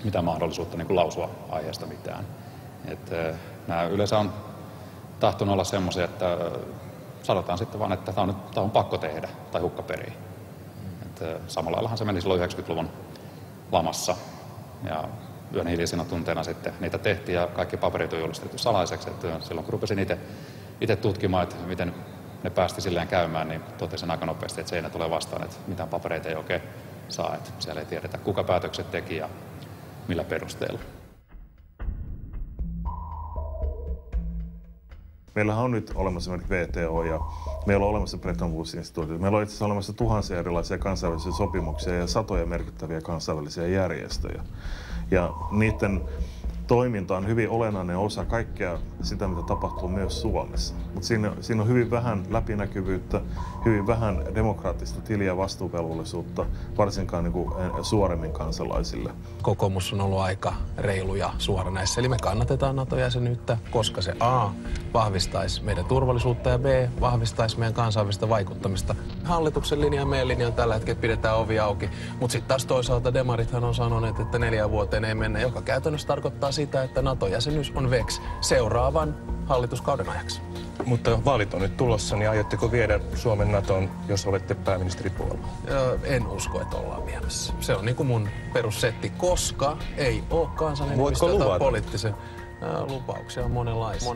mitään mahdollisuutta niin kuin lausua aiheesta mitään. Nämä yleensä on tahtonut olla semmoisia, että sanotaan sitten vaan, että tämä on pakko tehdä tai hukka perii. Samalla laillahan se meni silloin 90-luvun lamassa ja yön hiljaisina tunteina sitten niitä tehtiin ja kaikki paperit on julistettu salaiseksi. Silloin kun rupesin itse tutkimaan, että miten ne päästi silleen käymään, niin totesin aika nopeasti, että seinä tulee vastaan, että mitään papereita ei oikein saa. Että siellä ei tiedetä, kuka päätökset teki ja millä perusteella. Meillähän on nyt olemassa VTO ja meillä on olemassa Bretton Woods-instituutit. Meillä on itse asiassa olemassa tuhansia erilaisia kansainvälisiä sopimuksia ja satoja merkittäviä kansainvälisiä järjestöjä. Ja niiden toiminta on hyvin olennainen osa kaikkea sitä, mitä tapahtuu myös Suomessa. Mutta siinä on hyvin vähän läpinäkyvyyttä, hyvin vähän demokraattista tiliä ja vastuuvelvollisuutta, varsinkaan niin kuin suoremmin kansalaisille. Kokoomus on ollut aika reilu ja suora näissä. Eli me kannatetaan NATO-jäsenyyttä, koska se A vahvistaisi meidän turvallisuutta ja B vahvistaisi meidän kansainvälistä vaikuttamista. Hallituksen linja ja meidän linja on tällä hetkellä, että pidetään ovi auki. Mutta sitten taas toisaalta demarithan on sanoneet, että 4 vuoteen ei mennä, joka käytännössä tarkoittaa sitä, että NATO-jäsenyys on VEX seuraavan hallituskauden ajaksi. Mutta vaalit on nyt tulossa, niin aiotteko viedä Suomen NATOon, jos olette pääministeripuolue? En usko, että ollaan viemässä. Se on niin kuin mun perussetti, koska ei ole kansanenemmistöä tai poliittisen lupauksia on monenlaisia.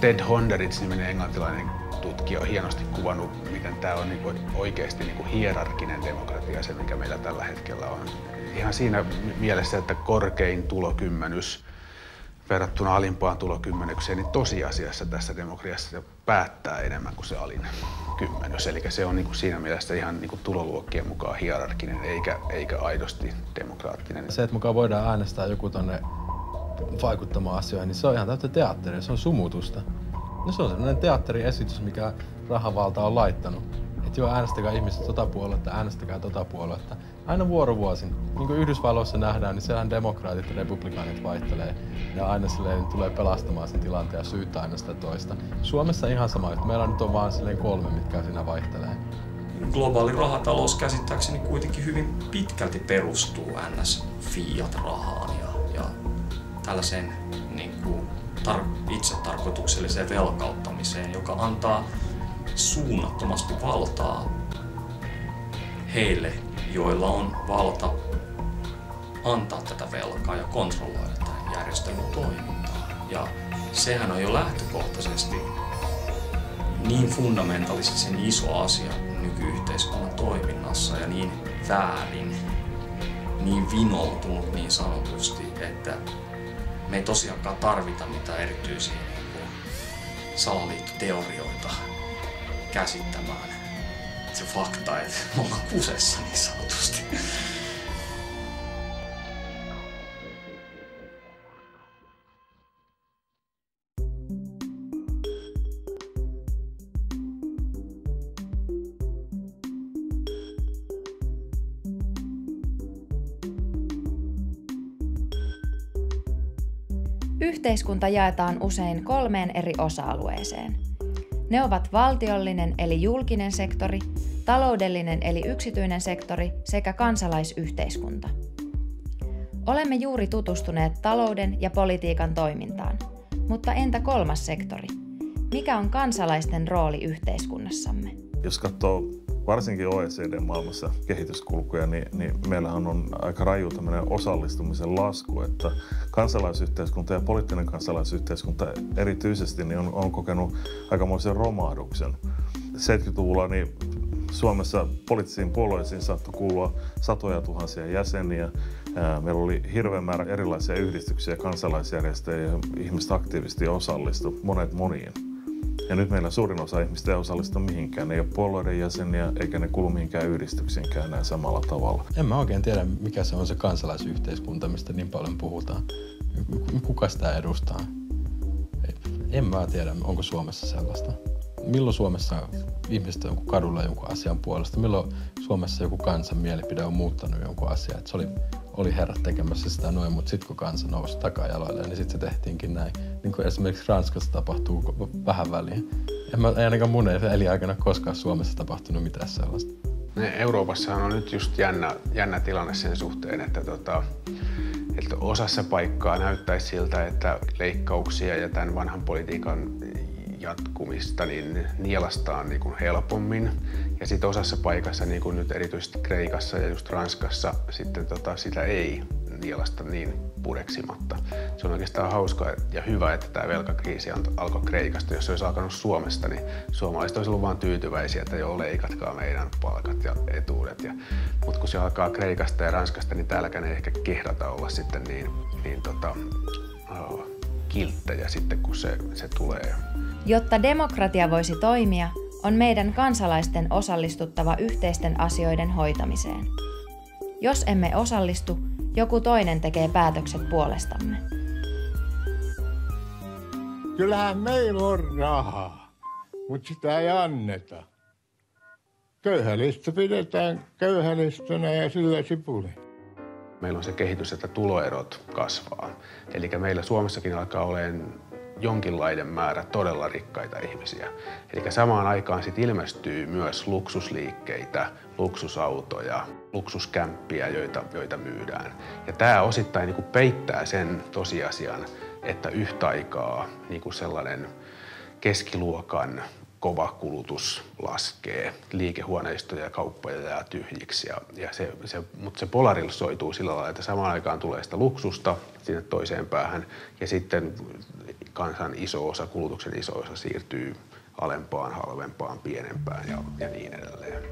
Ted Honderich-niminen englantilainen tutkija on hienosti kuvannut, miten tämä on niinku oikeasti niinku hierarkinen demokratia, se mikä meillä tällä hetkellä on. Ihan siinä mielessä, että korkein tulokymmenys verrattuna alimpaan tulokymmenykseen, niin tosiasiassa tässä demokratiassa päättää enemmän kuin se alin kymmenys. Eli se on niinku siinä mielessä ihan niinku tuloluokkien mukaan hierarkinen eikä aidosti demokraattinen. Se, että mukaan voidaan äänestää joku tonne vaikuttamaan asioihin, niin se on ihan täyttä teatteria, se on sumutusta. No se on sellainen teatteriesitys, mikä rahavalta on laittanut. Että joo, äänestäkää ihmiset tota puoluetta, äänestäkää tota puoluetta. Aina vuorovuosin. Niin kuin Yhdysvalloissa nähdään, niin siellähän demokraatit ja republikaanit vaihtelee. Ja aina silleen tulee pelastamaan sen tilanteen ja syyttää aina sitä toista. Suomessa ihan sama, että meillä nyt on vaan silleen 3, mitkä siinä vaihtelee. Globaali rahatalous käsittääkseni kuitenkin hyvin pitkälti perustuu NS-fiat-rahaan ja tällaiseen niin kuin itsetarkoitukselliseen velkauttamiseen, joka antaa suunnattomasti valtaa heille, joilla on valta antaa tätä velkaa ja kontrolloida tämän järjestelmän toimintaa. Ja sehän on jo lähtökohtaisesti niin fundamentalistisen iso asia nykyyhteiskunnan toiminnassa ja niin väärin, niin vinoutunut niin sanotusti, että me ei tosiaankaan tarvita mitään erityisiä salaliittoteorioita käsittämään se fakta, että me ollaan kusessa niin sanotusti. Yhteiskunta jaetaan usein 3 eri osa-alueeseen. Ne ovat valtiollinen eli julkinen sektori, taloudellinen eli yksityinen sektori sekä kansalaisyhteiskunta. Olemme juuri tutustuneet talouden ja politiikan toimintaan, mutta entä 3. sektori? Mikä on kansalaisten rooli yhteiskunnassamme? Jos katsoo varsinkin OECD-maailmassa kehityskulkuja, niin meillähän on aika raju tämmöinen osallistumisen lasku, että kansalaisyhteiskunta ja poliittinen kansalaisyhteiskunta erityisesti niin on kokenut aikamoisen romahduksen. 70-luvulla niin Suomessa poliittisiin puolueisiin saattoi kuulua satoja tuhansia jäseniä. Meillä oli hirveän määrä erilaisia yhdistyksiä, kansalaisjärjestöjä ja ihmiset aktiivisesti osallistu, monet moniin. Ja nyt meillä suurin osa ihmistä ei osallistu mihinkään. Ne ei ole puolueiden jäseniä, eikä ne kuulu mihinkään yhdistyksiinkään näin samalla tavalla. En mä oikein tiedä, mikä se on se kansalaisyhteiskunta, mistä niin paljon puhutaan. Kuka sitä edustaa? En mä tiedä, onko Suomessa sellaista. Milloin Suomessa ihmiset on jonkun kadulla jonkun asian puolesta? Milloin Suomessa joku kansan mielipide on muuttanut jonkun asian? Että se oli herrat tekemässä sitä noin, mutta sitten kun kansa nousi takajaloille, niin sitten se tehtiinkin näin. Niin kuin esimerkiksi Ranskassa tapahtuu vähän väliin. Ei ainakaan mun elinaikana koskaan Suomessa tapahtunut mitään sellaista. Euroopassahan on nyt just jännä tilanne sen suhteen, että osassa paikkaa näyttäisi siltä, että leikkauksia ja tämän vanhan politiikan jatkumista niin nielastaan niin kuin helpommin. Ja sitten osassa paikassa, niin kuin nyt erityisesti Kreikassa ja just Ranskassa, sitten sitä ei nielasta niin pureksimatta. Se on oikeastaan hauskaa ja hyvä, että tämä velkakriisi alkoi Kreikasta. Jos se olisi alkanut Suomesta, niin suomalaiset olisivat olleet vaan tyytyväisiä, että joo, leikatkaa meidän palkat ja etuudet. Mutta kun se alkaa Kreikasta ja Ranskasta, niin täälläkään ei ehkä kehdata olla sitten niin kilttejä sitten, kun se tulee. Jotta demokratia voisi toimia, on meidän kansalaisten osallistuttava yhteisten asioiden hoitamiseen. Jos emme osallistu, joku toinen tekee päätökset puolestamme. Kyllähän meillä on rahaa, mutta sitä ei anneta. Köyhälistä pidetään köyhälistönä ja sillä sipuli. Meillä on se kehitys, että tuloerot kasvaa. Eli meillä Suomessakin alkaa olemaan jonkinlainen määrä todella rikkaita ihmisiä. Eli samaan aikaan sit ilmestyy myös luksusliikkeitä, luksusautoja, luksuskämppiä, joita myydään. Ja tämä osittain niin kuin peittää sen tosiasian, että yhtä aikaa niin kuin sellainen keskiluokan kova kulutus laskee, liikehuoneistoja ja kauppoja jää tyhjiksi. Mutta se polarisoituu sillä lailla, että samaan aikaan tulee sitä luksusta sinne toiseen päähän ja sitten kansan iso osa, kulutuksen iso osa siirtyy alempaan, halvempaan, pienempään ja niin edelleen.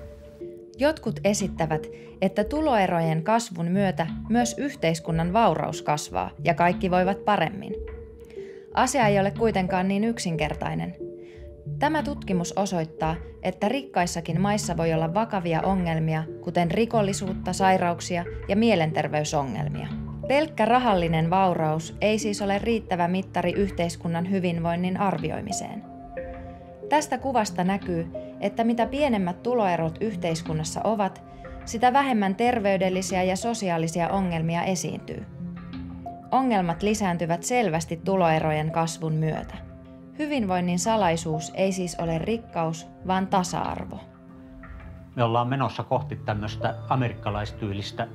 Jotkut esittävät, että tuloerojen kasvun myötä myös yhteiskunnan vauraus kasvaa ja kaikki voivat paremmin. Asia ei ole kuitenkaan niin yksinkertainen. Tämä tutkimus osoittaa, että rikkaissakin maissa voi olla vakavia ongelmia, kuten rikollisuutta, sairauksia ja mielenterveysongelmia. Pelkkä rahallinen vauraus ei siis ole riittävä mittari yhteiskunnan hyvinvoinnin arvioimiseen. Tästä kuvasta näkyy, että mitä pienemmät tuloerot yhteiskunnassa ovat, sitä vähemmän terveydellisiä ja sosiaalisia ongelmia esiintyy. Ongelmat lisääntyvät selvästi tuloerojen kasvun myötä. Hyvinvoinnin salaisuus ei siis ole rikkaus, vaan tasa-arvo. Me ollaan menossa kohti tämmöistä amerikkalaistyylistä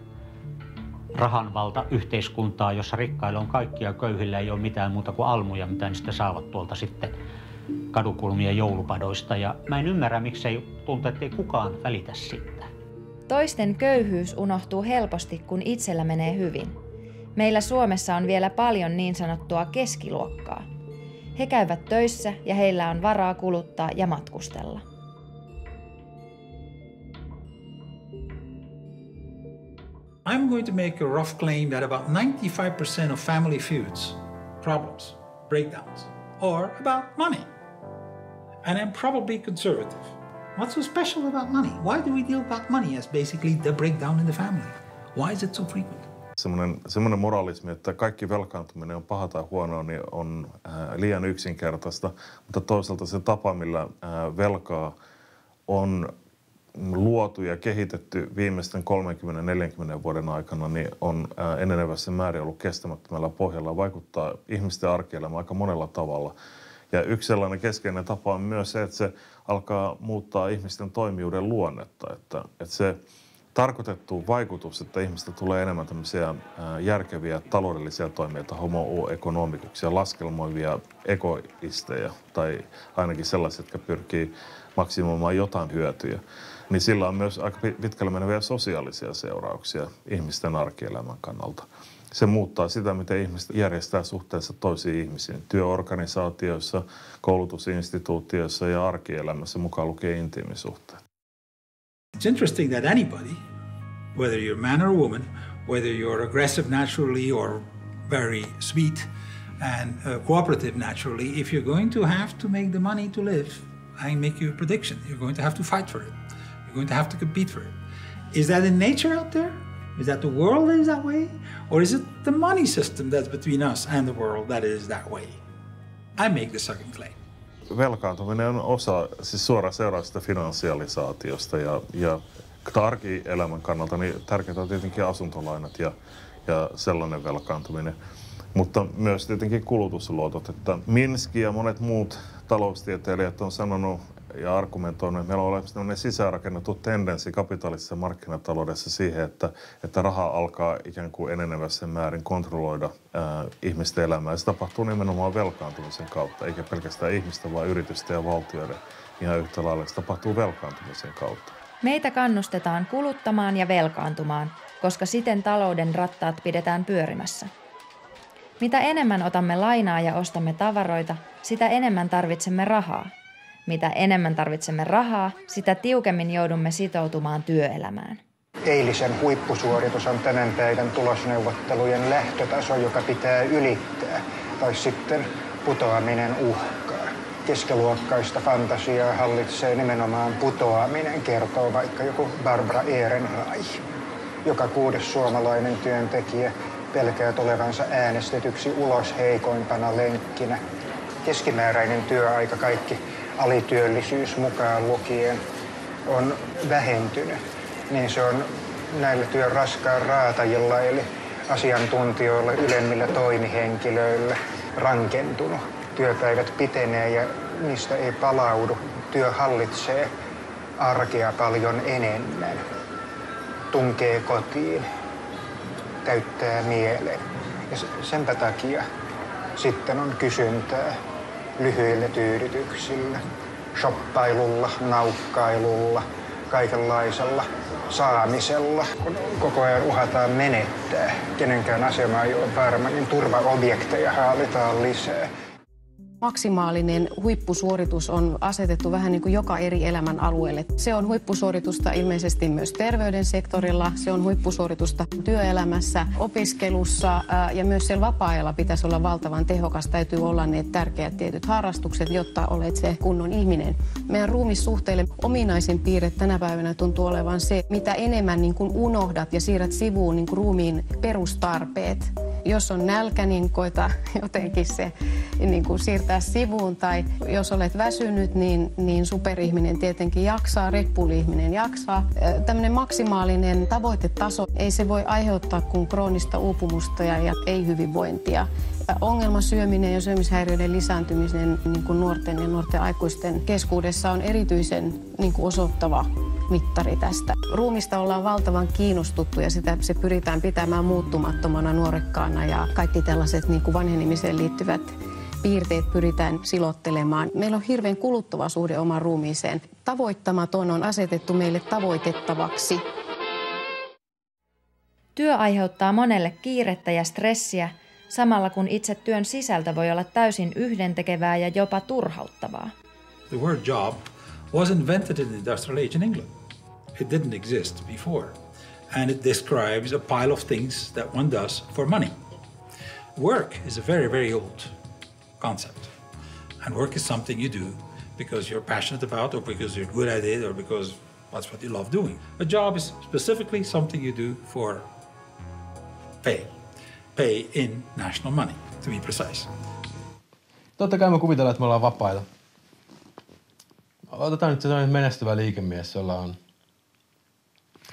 rahanvalta-yhteiskuntaa, jossa rikkailla on kaikki ja köyhillä ei ole mitään muuta kuin almuja, mitä niistä saavat tuolta sitten kadukulmien joulupadoista. Ja mä en ymmärrä, miksei tuntuu, ettei kukaan välitä siitä. Toisten köyhyys unohtuu helposti, kun itsellä menee hyvin. Meillä Suomessa on vielä paljon niin sanottua keskiluokkaa. He käyvät töissä ja heillä on varaa kuluttaa ja matkustella. I'm going to make a rough claim that about 95% of family feuds, problems, breakdowns, are about money. And I'm probably conservative. What's so special about money? Why do we deal about money as basically the breakdown in the family? Why is it so frequent? Semmoinen moralismi, että kaikki velkaantuminen on paha tai huonoa, niin on liian yksinkertaista. Mutta toisaalta se tapa, millä velkaa on luotu ja kehitetty viimeisten 30-40 vuoden aikana, niin on enenevässä määrin ollut kestämättömällä pohjalla. Vaikuttaa ihmisten arkielämään aika monella tavalla. Ja yksi sellainen keskeinen tapa on myös se, että se alkaa muuttaa ihmisten toimijuuden luonnetta. Että se tarkoitettu vaikutus, että ihmistä tulee enemmän tämmöisiä järkeviä taloudellisia toimijoita, homo economicuksia, laskelmoivia egoisteja tai ainakin sellaisia, jotka pyrkii maksimoimaan jotain hyötyjä, niin sillä on myös aika pitkälle meneviä sosiaalisia seurauksia ihmisten arkielämän kannalta. Se muuttaa sitä, miten ihmiset järjestää suhteessa toisiin ihmisiin työorganisaatioissa, koulutusinstituutioissa ja arkielämässä, mukaan lukien intiimisuhteet. It's interesting that anybody, whether you're a man or a woman, whether you're aggressive naturally or very sweet and cooperative naturally, if you're going to have to make the money to live, I make you a prediction. You're going to have to fight for it. You're going to have to compete for it. Is that in nature out there? Is that the world that is that way? Or is it the money system that's between us and the world that is that way? I make the second claim. Velkaantuminen on osa, siis suora seurausta finanssialisaatiosta ja arkielämän kannalta niin tärkeää on tietenkin asuntolainat ja sellainen velkaantuminen. Mutta myös tietenkin kulutusluotot. Että Minski ja monet muut taloustieteilijät on sanonut ja argumentoinut, että meillä on olemassa tämmöinen sisäänrakennettu tendenssi kapitalistisessa markkinataloudessa siihen, että raha alkaa ikään kuin enenevässä määrin kontrolloida ihmisten elämää. Ja se tapahtuu nimenomaan velkaantumisen kautta, eikä pelkästään ihmistä, vaan yritysten ja valtioiden ihan yhtä lailla. Se tapahtuu velkaantumisen kautta. Meitä kannustetaan kuluttamaan ja velkaantumaan, koska siten talouden rattaat pidetään pyörimässä. Mitä enemmän otamme lainaa ja ostamme tavaroita, sitä enemmän tarvitsemme rahaa. Mitä enemmän tarvitsemme rahaa, sitä tiukemmin joudumme sitoutumaan työelämään. Eilisen huippusuoritus on tämän päivän tulosneuvottelujen lähtötaso, joka pitää ylittää, tai sitten putoaminen uhkaa. Keskiluokkaista fantasiaa hallitsee nimenomaan putoaminen, kertoo vaikka joku Barbara Ehrenreich. Joka 6. suomalainen työntekijä pelkää tulevansa äänestetyksi ulos heikoimpana lenkkinä. Keskimääräinen työaika, kaikki alityöllisyys mukaan lukien, on vähentynyt. Niin se on näillä työn raskaan raatajilla eli asiantuntijoilla, ylemmillä toimihenkilöillä rankentunut. Työpäivät pitenee ja niistä ei palaudu. Työ hallitsee arkea paljon enemmän. Tunkee kotiin, täyttää mielen. Ja senpä takia sitten on kysyntää lyhyillä tyydytyksillä, shoppailulla, naukkailulla, kaikenlaisella saamisella. Kun koko ajan uhataan menettää, kenenkään asema ei ole varma, niin turvaobjekteja haalitaan lisää. Maksimaalinen huippusuoritus on asetettu vähän niin kuin joka eri elämän alueelle. Se on huippusuoritusta ilmeisesti myös terveyden sektorilla, se on huippusuoritusta työelämässä, opiskelussa ja myös siellä vapaa-ajalla pitäisi olla valtavan tehokas. Täytyy olla ne tärkeät tietyt harrastukset, jotta olet se kunnon ihminen. Meidän ruumissuhteille ominaisin piirre tänä päivänä tuntuu olevan se, mitä enemmän niin kuin unohdat ja siirrät sivuun niin kuin ruumiin perustarpeet. Jos on nälkä, niin koita jotenkin se niin kuin siirtää sivuun. Tai jos olet väsynyt, niin superihminen tietenkin jaksaa, reppuuli-ihminen jaksaa. Tämmöinen maksimaalinen tavoitetaso, ei se voi aiheuttaa kuin kroonista uupumusta ja ei-hyvinvointia. Ongelmasyöminen ja syömishäiriöiden lisääntyminen niin kuin nuorten ja nuorten aikuisten keskuudessa on erityisen niin kuin osoittava mittari tästä. Ruumista ollaan valtavan kiinnostuttu ja se pyritään pitämään muuttumattomana nuorekkaana ja kaikki tällaiset niin kuin vanhenemiseen liittyvät piirteet pyritään silottelemaan. Meillä on hirveän kuluttava suhde omaan ruumiiseen. Tavoittamaton on asetettu meille tavoitettavaksi. Työ aiheuttaa monelle kiirettä ja stressiä, samalla kun itse työn sisältö voi olla täysin yhdentekevää ja jopa turhauttavaa. The word job was invented in the industrial age in England. It didn't exist before. And it describes a pile of things that one does for money. Work is a very, very old concept. And work is something you do because you're passionate about or because you're good at it or because that's what you love doing. A job is specifically something you do for pay. Pay in national money, to be precise. Totta kai me kuvitellaan, että me ollaan vapaita. Otetaan nyt sellainen menestyvä liikemies, jolla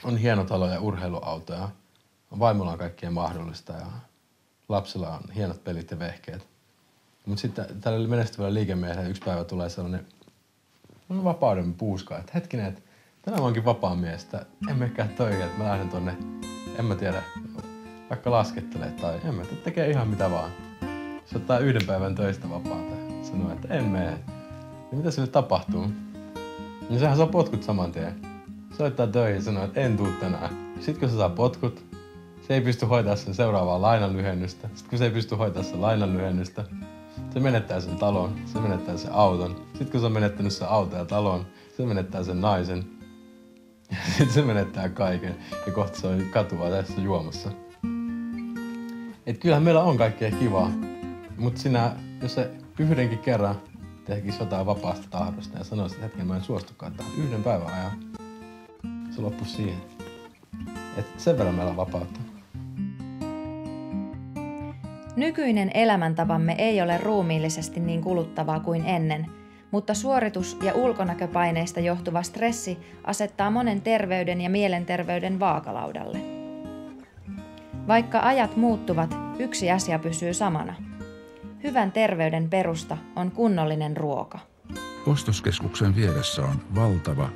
on hieno talo ja urheiluautoja. Vaimolla on kaikkea mahdollista ja lapsilla on hienot pelit ja vehkeet. Mutta sitten tällä menestyvällä liikemiehellä yksi päivä tulee sellainen vapauden puuska, että hetkinen, että tänään mä oonkin vapaa mies, että en menekään töihin, että mä lähden tonne, en mä tiedä, vaikka laskettelee tai en mä tiedä, tekee ihan mitä vaan. Se ottaa yhden päivän töistä vapaata ja sanoo, että en mene. Ja mitä sille tapahtuu? Niin sehän saa potkut saman tien. Soittaa töihin ja sanoo, että en tuu tänään. Sitten kun se saa potkut, se ei pysty hoitamaan sen seuraavaa lainanlyhennystä. Sitten kun se ei pysty hoitamaan sen lainanlyhennystä, se menettää sen talon, se menettää sen auton. Sitten kun se on menettänyt sen auton ja talon, se menettää sen naisen. Ja sitten se menettää kaiken. Ja kohta se on katua tässä juomassa. Et kyllähän meillä on kaikkea kivaa. Mutta jos se yhdenkin kerran tekisi jotain vapaasta tahdosta ja sanoisi, että hetken mä en suostukaan tähän yhden päivän ajan, se loppuisi siihen. Et sen verran meillä on vapautta. Nykyinen elämäntapamme ei ole ruumiillisesti niin kuluttavaa kuin ennen, mutta suoritus- ja ulkonäköpaineista johtuva stressi asettaa monen terveyden ja mielenterveyden vaakalaudalle. Vaikka ajat muuttuvat, yksi asia pysyy samana. Hyvän terveyden perusta on kunnollinen ruoka. Ostoskeskuksen vieressä on valtava